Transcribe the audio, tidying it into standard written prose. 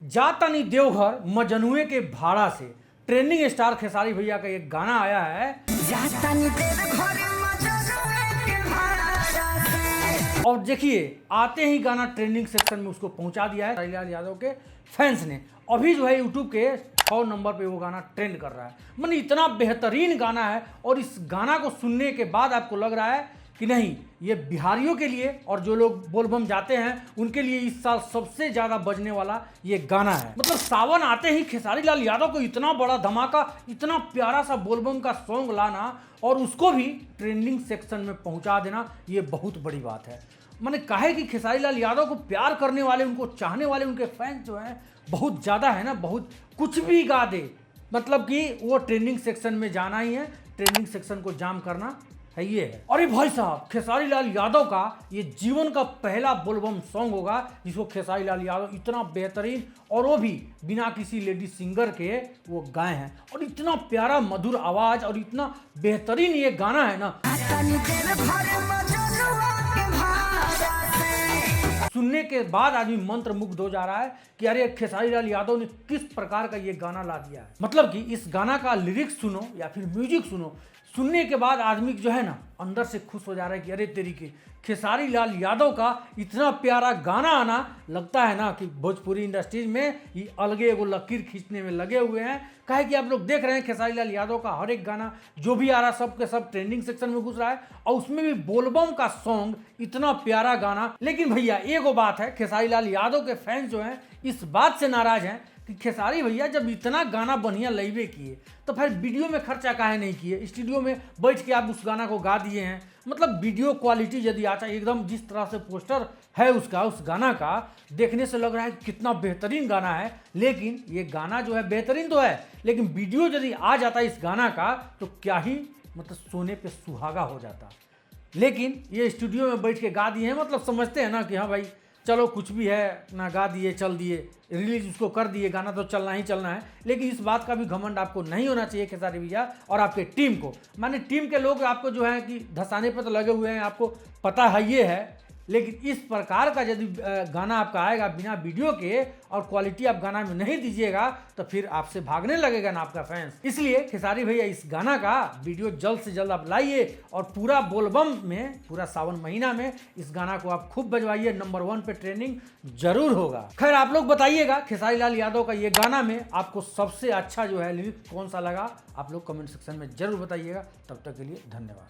जातनी देवघर मजनुए के भाड़ा से ट्रेंडिंग स्टार खेसारी भैया का एक गाना आया है। और देखिए आते ही गाना ट्रेंडिंग सेक्शन में उसको पहुंचा दिया है खेसारी यादव के फैंस ने। अभी जो है यूट्यूब के 6 नंबर पे वो गाना ट्रेंड कर रहा है। मतलब इतना बेहतरीन गाना है और इस गाना को सुनने के बाद आपको लग रहा है कि नहीं, ये बिहारियों के लिए और जो लोग बोलबम जाते हैं उनके लिए इस साल सबसे ज़्यादा बजने वाला ये गाना है। मतलब सावन आते ही खेसारी लाल यादव को इतना बड़ा धमाका, इतना प्यारा सा बोलबम का सॉन्ग लाना और उसको भी ट्रेंडिंग सेक्शन में पहुंचा देना, ये बहुत बड़ी बात है। मैंने कहा कि खेसारी लाल यादव को प्यार करने वाले, उनको चाहने वाले उनके फैंस जो हैं बहुत ज़्यादा है ना, बहुत कुछ भी गा दे, मतलब कि वो ट्रेंडिंग सेक्शन में जाना ही है, ट्रेंडिंग सेक्शन को जाम करना है ये है। अरे भाई साहब, खेसारी लाल यादव का ये जीवन का पहला बोलबम सॉन्ग होगा जिसको खेसारी लाल यादव इतना बेहतरीन और वो भी बिना किसी लेडी सिंगर के वो गाए हैं। और इतना प्यारा मधुर आवाज और इतना बेहतरीन ये गाना है ना, सुनने के बाद आदमी मंत्र मुग्ध हो जा रहा है कि अरे खेसारी लाल यादव ने किस प्रकार का ये गाना ला दिया है। मतलब कि इस गाना का लिरिक्स सुनो या फिर म्यूजिक सुनो, सुनने के बाद आदमी जो है ना अंदर से खुश हो जा रहा है कि अरे तेरी के खेसारी लाल यादव का इतना प्यारा गाना आना, लगता है ना कि भोजपुरी इंडस्ट्रीज में ये अलगे एगो लकीर खींचने में लगे हुए हैं। काहे कि आप लोग देख रहे हैं खेसारी लाल यादव का हर एक गाना जो भी आ रहा है सब के सब ट्रेंडिंग सेक्शन में घुस रहा है और उसमें भी बोलबम का सॉन्ग, इतना प्यारा गाना। लेकिन भैया एगो बात है, खेसारी लाल यादव के फैंस जो हैं इस बात से नाराज हैं कि खेसारी भैया जब इतना गाना बढ़िया लइबे किए तो फिर वीडियो में खर्चा काहे नहीं किए, स्टूडियो में बैठ के आप उस गाना को गा दिए हैं। मतलब वीडियो क्वालिटी यदि आता एकदम जिस तरह से पोस्टर है उसका, उस गाना का देखने से लग रहा है कि कितना बेहतरीन गाना है। लेकिन ये गाना जो है बेहतरीन तो है, लेकिन वीडियो यदि आ जाता इस गाना का तो क्या ही मतलब सोने पे सुहागा हो जाता। लेकिन ये स्टूडियो में बैठ के गा दिए हैं, मतलब समझते हैं ना कि हाँ भाई चलो कुछ भी है ना, गा दिए, चल दिए, रिलीज उसको कर दिए, गाना तो चलना ही चलना है। लेकिन इस बात का भी घमंड आपको नहीं होना चाहिए खेसारी भैया और आपके टीम को। माने टीम के लोग आपको जो है कि धसाने पे तो लगे हुए हैं, आपको पता है ये है। लेकिन इस प्रकार का यदि गाना आपका आएगा बिना वीडियो के और क्वालिटी आप गाना में नहीं दीजिएगा तो फिर आपसे भागने लगेगा ना आपका फैंस। इसलिए खेसारी भैया इस गाना का वीडियो जल्द से जल्द आप लाइए और पूरा बोलबम में, पूरा सावन महीना में इस गाना को आप खूब बजवाइए। नंबर 1 पे ट्रेंडिंग जरूर होगा। खैर आप लोग बताइएगा खेसारी लाल यादव का ये गाना में आपको सबसे अच्छा जो है लिरिक्स कौन सा लगा, आप लोग कमेंट सेक्शन में जरूर बताइएगा। तब तक के लिए धन्यवाद।